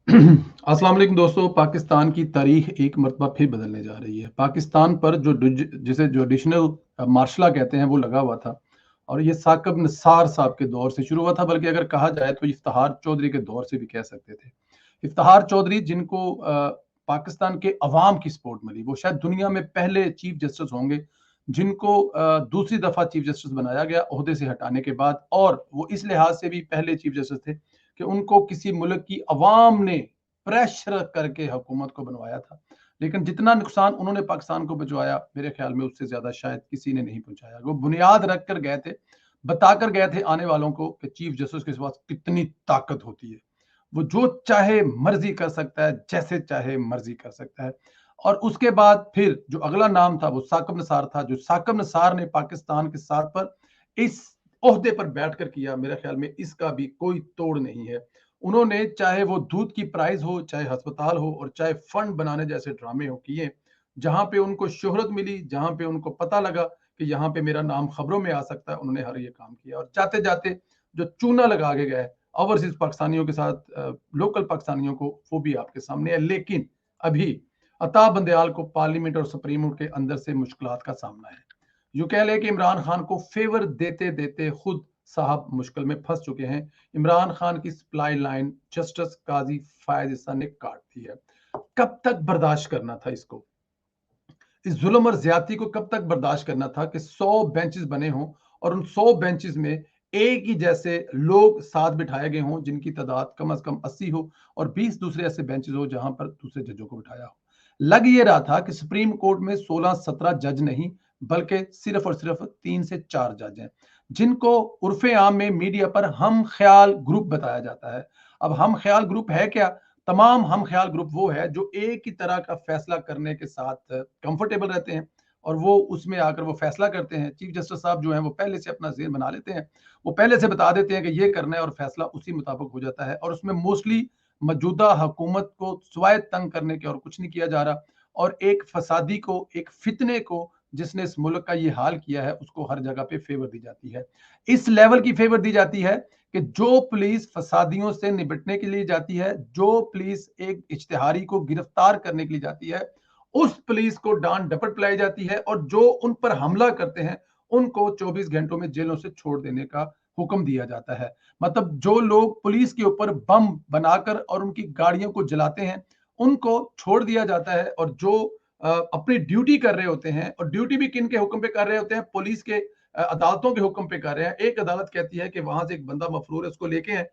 अस्सलाम वालेकुम दोस्तों। पाकिस्तान की तारीख एक मरतबा फिर बदलने जा रही है। पाकिस्तान पर जो जिसे जुडिशनल मार्शला कहते हैं वो लगा हुआ था, और ये साकब निसार साहब के दौर से शुरू हुआ था, बल्कि अगर कहा जाए तो इफ्तिखार चौधरी के दौर से भी कह सकते थे। इफ्तिखार चौधरी, जिनको पाकिस्तान के अवाम की सपोर्ट मिली, वो शायद दुनिया में पहले चीफ जस्टिस होंगे जिनको दूसरी दफा चीफ जस्टिस बनाया गया ओहदे से हटाने के बाद। और वो इस लिहाज से भी पहले चीफ जस्टिस थे कि उनको किसी मुल्क की अवाम ने प्रेशर करके हुकूमत को बनवाया था। लेकिन जितना नुकसान उन्होंने पाकिस्तान को भिजवाया, मेरे ख्याल में उससे ज्यादा शायद किसी ने नहीं पहुंचाया। वो बुनियाद रख कर गए थे, बताकर गए थे आने वालों को कि चीफ जस्टिस के पास कितनी ताकत होती है। वो जो चाहे मर्जी कर सकता है, जैसे चाहे मर्जी कर सकता है। और उसके बाद फिर जो अगला नाम था वो साकब निसार था, जो साकब निसार ने पाकिस्तान के साथ पर इस ओहदे पर बैठकर किया। मेरे ख्याल में इसका भी कोई तोड़ नहीं है। उन्होंने चाहे वो दूध की प्राइस हो, चाहे अस्पताल हो, और चाहे फंड बनाने जैसे ड्रामे हो किए, जहां पे उनको शोहरत मिली, जहां पे उनको पता लगा कि यहाँ पे मेरा नाम खबरों में आ सकता है, उन्होंने हर ये काम किया। और जाते जाते जो चूना लगा के गए ओवरसीज पाकिस्तानियों के साथ, लोकल पाकिस्तानियों को, वो भी आपके सामने है। लेकिन अभी अता बंदयाल को पार्लियामेंट और सुप्रीम कोर्ट के अंदर से मुश्किलात का सामना है। यूं कह ले कि इमरान खान को फेवर देते देते खुद साहब मुश्किल में फंस चुके हैं। इमरान खान की सप्लाई लाइन जस्टिस काजी फायज ईसा ने काट दी है। कब तक बर्दाश्त करना था इसको? इस जुल्म और ज्यादती को कब तक बर्दाश्त करना था कि 100 बेंचेस बने हों और उन 100 बेंचेस में एक ही जैसे लोग साथ बिठाए गए हों जिनकी तादाद कम से कम 80 हो, और 20 दूसरे ऐसे बेंचेस हो जहां पर दूसरे जजों को बिठाया हो। लग ये रहा था कि सुप्रीम कोर्ट में 16-17 जज नहीं, बल्कि सिर्फ और सिर्फ 3 से 4 जज हैं, जिनको उर्फे आम में मीडिया पर हम ख्याल ग्रुप बताया जाता है। अब हम ख्याल ग्रुप है क्या? तमाम हम ख्याल ग्रुप वो है जो एक ही तरह का फैसला करने के साथ कंफर्टेबल रहते हैं, और वो उसमें आकर वो फैसला करते हैं। चीफ जस्टिस साहब जो हैं वो पहले से अपना ज़हन बना लेते हैं, वो पहले से बता देते हैं कि ये करना है, और फैसला उसी मुताबिक हो जाता है। और उसमें मोस्टली मौजूदा हुकूमत को स्वाय तंग करने के और कुछ नहीं किया जा रहा। और एक फसादी को, एक फितने को जिसने इस मुल्क का ये हाल किया है, उसको हर जगह पे फेवर दी जाती है। इस लेवल की फेवर दी जाती है कि जो पुलिस फसादियों से निपटने के लिए जाती है, जो पुलिस एक इश्तिहारी को गिरफ्तार करने के लिए जाती है, उस पुलिस को डांट डपट पिलाई जाती है, और जो उन पर हमला करते हैं उनको 24 घंटों में जेलों से छोड़ देने का हुक्म दिया जाता है। मतलब जो लोग पुलिस के ऊपर बम बनाकर और उनकी गाड़ियों को जलाते हैं, उनको छोड़ दिया जाता है। और जो अपनी ड्यूटी कर रहे होते हैं, और ड्यूटी भी किन के हुक्म पे कर रहे होते हैं? पुलिस के अदालतों के हुक्म पे कर रहे हैं। एक अदालत कहती है कि वहां से एक बंदा मफरूर है, उसको लेके हैं,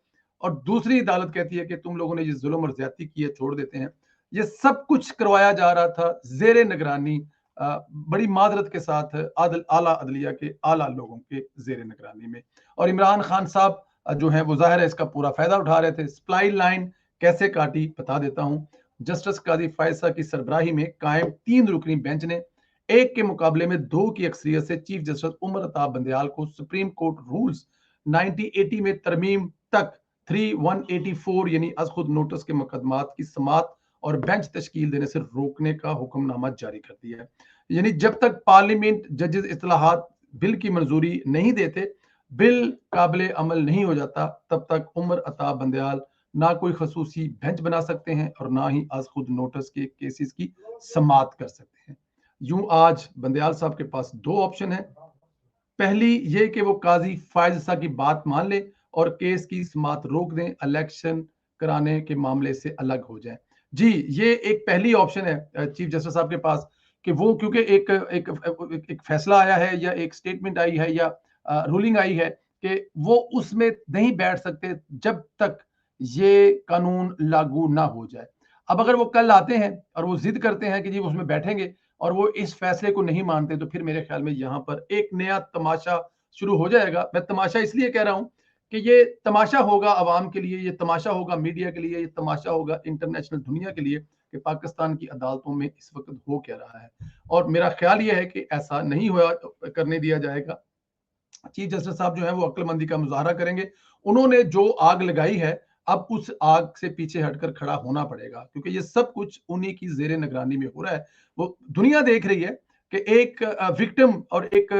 और दूसरी अदालत कहती है कि तुम लोगों ने ये जुल्म और ज्यादती की है, छोड़ देते हैं। ये सब कुछ करवाया जा रहा था जेर निगरानी, बड़ी मादरत के साथ, आला अदलिया के आला लोगों के जेर निगरानी में। और इमरान खान साहब जो है वो जाहिर है इसका पूरा फायदा उठा रहे थे। सप्लाई लाइन कैसे काटी बता देता हूं। जस्टिस काजी फायसा की सरबराही में कायम 3 रुकनी बेंच ने एक के मुकाबले में 2 की अक्सरियत से चीफ जस्टिस उमर अता बंदयाल को सुप्रीम कोर्ट रूल्स 1980 में तरमीम तक 3184 यानी अज खुद नोटिस के मुकदमात की समात और बेंच तश्कील देने से रोकने का हुक्मनामा जारी कर दिया है। यानी जब तक पार्लियामेंट जजेस इस्लाहात बिल की मंजूरी नहीं देते, बिल काबिल अमल नहीं हो जाता, तब तक उमर अता बंदयाल ना कोई खसूसी बेंच बना सकते हैं और ना ही आज खुद नोटिस के केसेस की समात कर सकते हैं। यूं आज बंदयाल साहब के पास 2 ऑप्शन है। पहली ये कि वो काजी फायजा की बात मान ले और केस की समात रोक दें, इलेक्शन कराने के मामले से अलग हो जाए। जी, ये एक पहली ऑप्शन है चीफ जस्टिस साहब के पास, कि वो क्योंकि एक फैसला आया है, या एक स्टेटमेंट आई है, या रूलिंग आई है कि वो उसमें नहीं बैठ सकते जब तक ये कानून लागू ना हो जाए। अब अगर वो कल आते हैं और वो जिद करते हैं कि जी वो उसमें बैठेंगे, और वो इस फैसले को नहीं मानते, तो फिर मेरे ख्याल में यहाँ पर एक नया तमाशा शुरू हो जाएगा। मैं तमाशा इसलिए कह रहा हूं कि ये तमाशा होगा अवाम के लिए, ये तमाशा होगा मीडिया के लिए, ये तमाशा होगा इंटरनेशनल दुनिया के लिए कि पाकिस्तान की अदालतों में इस वक्त हो क्या रहा है। और मेरा ख्याल ये है कि ऐसा नहीं हुआ करने दिया जाएगा। चीफ जस्टिस साहब जो है वो अक्लमंदी का मुजाहरा करेंगे। उन्होंने जो आग लगाई है, अब उस आग से पीछे हटकर खड़ा होना पड़ेगा, क्योंकि ये सब कुछ उन्हीं की जेर निगरानी में हो रहा है। वो दुनिया देख रही है कि एक विक्टिम और एक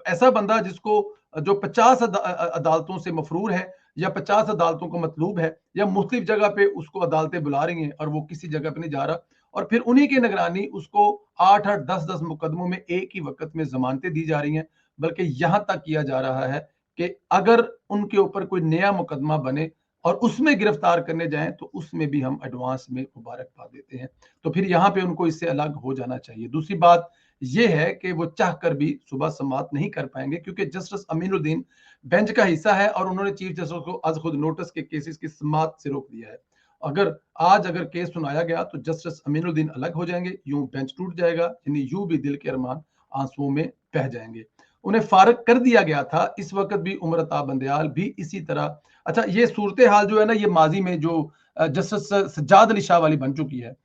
ऐसा बंदा जिसको जो 50 अदालतों से मफरूर है, या 50 अदालतों को मतलूब है, या मुख्तलिफ जगह पे उसको अदालतें बुला रही हैं और वो किसी जगह पे नहीं जा रहा, और फिर उन्हीं की निगरानी उसको 8-8 10-10 मुकदमों में एक ही वक्त में जमानतें दी जा रही हैं। बल्कि यहां तक किया जा रहा है कि अगर उनके ऊपर कोई नया मुकदमा बने और उसमें गिरफ्तार करने जाएं तो उसमें भी हम एडवांस में मुबारकबाद देते हैं। तो फिर यहाँ पे उनको इससे अलग हो जाना चाहिए। दूसरी बात यह है कि वो चाह कर भी सुबह समात नहीं कर पाएंगे, क्योंकि जस्टिस अमीनुद्दीन बेंच का हिस्सा है और उन्होंने चीफ जस्टिस को आज खुद नोटिस के केसेस की समात से रोक दिया है। अगर केस सुनाया गया तो जस्टिस अमीनुद्दीन अलग हो जाएंगे, यूं बेंच टूट जाएगा, यानी यूं भी दिल के अरमान आंसुओं में बह जाएंगे। उन्हें फारग कर दिया गया था, इस वक्त भी उमर अता बंदयाल भी इसी तरह। अच्छा, ये सूरत हाल जो है ना, ये माजी में जो जस्टिस सज्जाद अली शाह वाली बन चुकी है,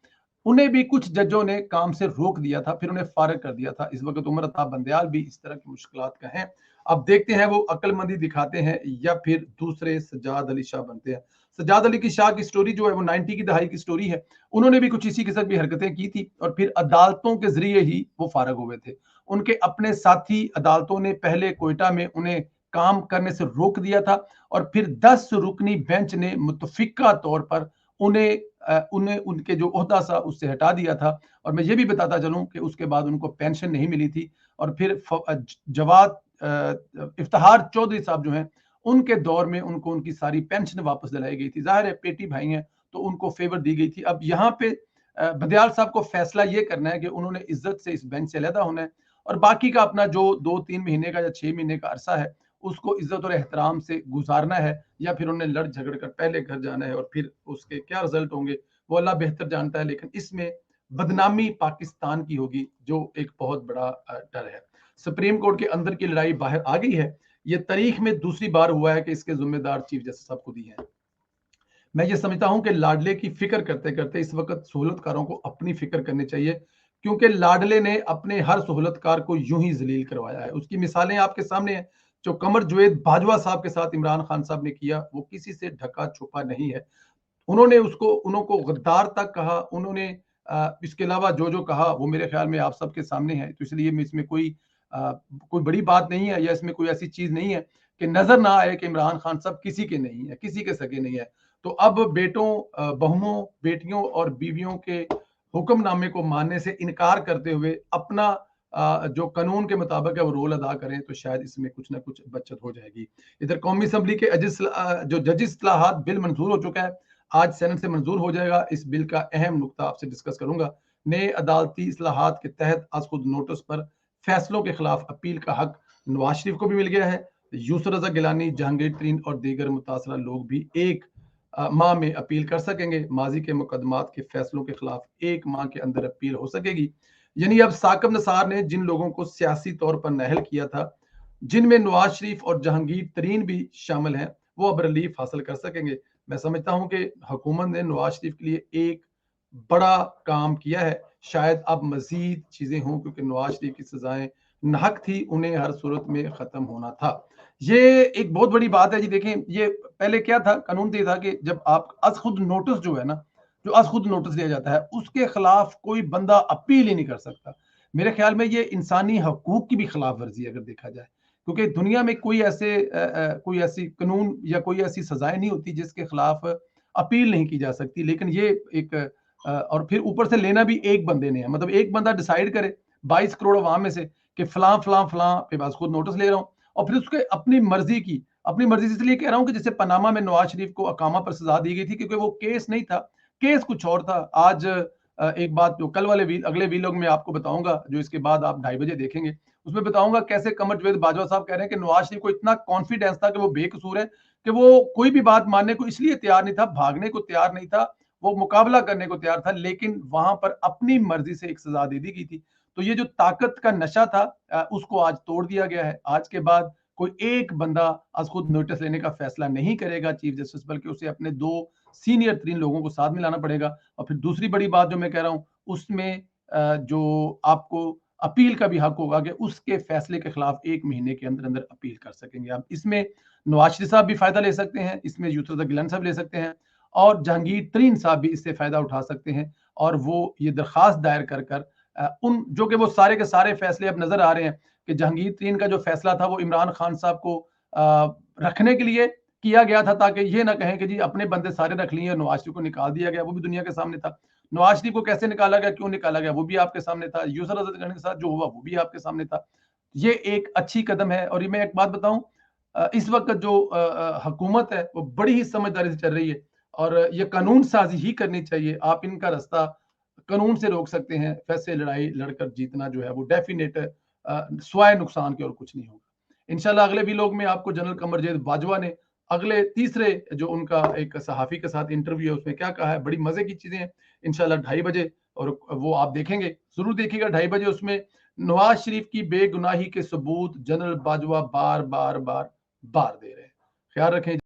उन्हें भी कुछ जजों ने काम से रोक दिया था, फिर उन्हें फारग कर दिया था। इस वक्त उमर अता बंदयाल भी इस तरह की मुश्किलात का हैं। अब देखते हैं वो अक्लमंदी दिखाते हैं या फिर दूसरे सज्जाद अली शाह बनते हैं। सज्जाद अली की शाह की स्टोरी जो है वो 90 की दहाई की स्टोरी है। उन्होंने भी कुछ इसी किस्म की हरकतें की थी और फिर अदालतों के जरिए ही वो फारग हुए थे। उनके अपने साथी अदालतों ने पहले कोयटा में उन्हें काम करने से रोक दिया था और फिर 10 रुकनी बेंच ने मुतफिका तौर पर उन्हें उनके जो ओहदा था उससे हटा दिया था। और मैं ये भी बताता चलूं कि उसके बाद उनको पेंशन नहीं मिली थी और फिर जवाद इफ्तिखार चौधरी साहब जो हैं, उनके दौर में उनको उनकी सारी पेंशन वापस दिलाई गई थी। जाहिर है पेटी भाई हैं तो उनको फेवर दी गई थी। अब यहाँ पे बदियाल साहब को फैसला ये करना है कि उन्होंने इज्जत से इस बेंच से अलहदा होना है और बाकी का अपना जो 2-3 महीने का या 6 महीने का अरसा है उसको इज्जत और एहतराम से गुजारना है, या फिर उन्हें लड़ झगड़ कर पहले घर जाना है और फिर उसके क्या रिजल्ट होंगे वो अल्लाह बेहतर जानता है। लेकिन इसमें बदनामी पाकिस्तान की होगी, जो एक बहुत बड़ा डर है। सुप्रीम कोर्ट के अंदर की लड़ाई बाहर आ गई है। ये तारीख में दूसरी बार हुआ है कि इसके जिम्मेदार चीफ जस्टिस साहब खुद ही हैं। मैं ये समझता हूं कि लाडले की फिक्र करते करते इस वक्त सहूलतकारों को अपनी फिक्र करनी चाहिए, क्योंकि लाडले ने अपने हर सहूलतकार को यूं ही जलील करवाया है। उसकी मिसालें आपके सामने हैं। जो कमर जुवेद बाजवा साहब के साथ इमरान खान साहब ने किया वो किसी से ढका छुपा नहीं है। उन्होंने उनको गद्दार तक कहा। उन्होंने इसके अलावा जो जो कहा वो मेरे ख्याल में आप सबके सामने है, तो इसलिए इसमें कोई बड़ी बात नहीं है या इसमें कोई ऐसी चीज नहीं है कि नजर ना आए कि इमरान खान साहब किसी के नहीं है, किसी के सगे नहीं है। तो अब बेटों बहुओं बेटियों और बीवियों के हुक्मनामे को मानने से इनकार करते हुए अपना जो कानून के मुताबिक है वो रोल अदा करें, तो शायद इसमें कुछ ना कुछ बचत हो जाएगी। इधर कौमी असम्बली के जो जजिस इस्लाहात बिल मंजूर हो चुका है, आज सेनेट से मंजूर हो जाएगा। इस बिल का अहम नुकता आपसे डिस्कस करूंगा। नए अदालती इस्लाहात के तहत आज खुद नोटिस पर फैसलों के खिलाफ अपील का हक नवाज शरीफ को भी मिल गया है। यूसुफ रजा गिलानी, जहांगीर तरीन और दीगर मुतासरा लोग भी एक माह में अपील कर सकेंगे। माजी के मुकदमात के फैसलों के खिलाफ एक माह के अंदर अपील हो सकेगी। यानी अब साकिब निसार ने जिन लोगों को सियासी तौर पर नाअहल किया था, जिनमें नवाज शरीफ और जहांगीर तरीन भी शामिल हैं, वो अब रिलीफ हासिल कर सकेंगे। मैं समझता हूं कि हुकूमत ने नवाज शरीफ के लिए एक बड़ा काम किया है। शायद अब मजीद चीजें हों, क्योंकि नवाज शरीफ की सजाएं नाहक थी, उन्हें हर सूरत में खत्म होना था। ये एक बहुत बड़ी बात है जी। देखें, ये पहले क्या था, कानून ये था कि जब आप अज खुद नोटिस जो है ना, जो अज खुद नोटिस दिया जाता है उसके खिलाफ कोई बंदा अपील ही नहीं कर सकता। मेरे ख्याल में ये इंसानी हकूक की भी खिलाफ वर्जी अगर देखा जाए, क्योंकि दुनिया में कोई ऐसी कानून या कोई ऐसी सजाएं नहीं होती जिसके खिलाफ अपील नहीं की जा सकती। लेकिन ये एक और फिर ऊपर से लेना भी एक बंदे ने है। मतलब एक बंदा डिसाइड करे 22 करोड़ अवाम में से कि फलां फलां फलां पे बस खुद नोटिस ले रहा हूं, और फिर उसके अपनी मर्जी से इसलिए कह रहा हूं कि जैसे पनामा में नवाज शरीफ को अकामा पर सजा दी गई थी, क्योंकि वो केस नहीं था, केस कुछ और था। आज एक बात जो कल वाले अगले वीलॉग में आपको बताऊंगा, जो इसके बाद आप 2:30 बजे देखेंगे, उसमें बताऊंगा कैसे कमर जुवेद बाजवा साहब कह रहे हैं कि नवाज शरीफ को इतना कॉन्फिडेंस था कि वो बेकसूर है कि वो कोई भी बात मानने को इसलिए तैयार नहीं था, भागने को तैयार नहीं था, वो मुकाबला करने को तैयार था, लेकिन वहां पर अपनी मर्जी से एक सजा दे दी गई थी। तो ये जो ताकत का नशा था उसको आज तोड़ दिया गया है। आज के बाद कोई एक बंदा आज खुद नोटिस लेने का फैसला नहीं करेगा चीफ जस्टिस, बल्कि उसे अपने 2 सीनियर 3 लोगों को साथ में लाना पड़ेगा। और फिर दूसरी बड़ी बात जो मैं कह रहा हूं, उसमें जो आपको अपील का भी हक होगा कि उसके फैसले के खिलाफ 1 महीने के अंदर अंदर अपील कर सकेंगे। अब इसमें नवाज शरीफ साहब भी फायदा ले सकते हैं, इसमें यूसुफ गिलानी साहब ले सकते हैं, और जहांगीर तरीन साहब भी इससे फायदा उठा सकते हैं। और वो ये दरखास्त दायर कर उन जो कि वो सारे के सारे फैसले अब नजर आ रहे हैं कि जहांगीर तरीन का जो फैसला था वो इमरान खान साहब को रखने के लिए किया गया था ताकि ये ना कहें कि जी अपने बंदे सारे रख लिए, नवाज शरीफ को निकाल दिया गया, वो भी दुनिया के सामने था। नवाज शरीफ को कैसे निकाला गया, क्यों निकाला गया, वो भी आपके सामने था। यूसर अजहर गनी के साथ जो हुआ वो भी आपके सामने था। ये एक अच्छी कदम है। और ये मैं एक बात बताऊं, इस वक्त जो हुकूमत है वो बड़ी ही समझदारी से चल रही है और ये कानून साजी ही करनी चाहिए। आप इनका रास्ता कानून से रोक सकते हैं। वैसे लड़ाई लड़कर जीतना जो है वो डेफिनेट है, स्वाय नुकसान के और कुछ नहीं होगा। इंशाल्लाह अगले व्लॉग में आपको जनरल कमरजेद बाजवा ने अगले तीसरे जो उनका एक सहाफ़ी के साथ इंटरव्यू है उसमें क्या कहा है, बड़ी मजे की चीजें हैं। इंशाल्लाह 2:30 बजे, और वो आप देखेंगे, जरूर देखिएगा 2:30 बजे। उसमें नवाज शरीफ की बेगुनाही के सबूत जनरल बाजवा बार बार बार बार दे रहे हैं। ख्याल रखें।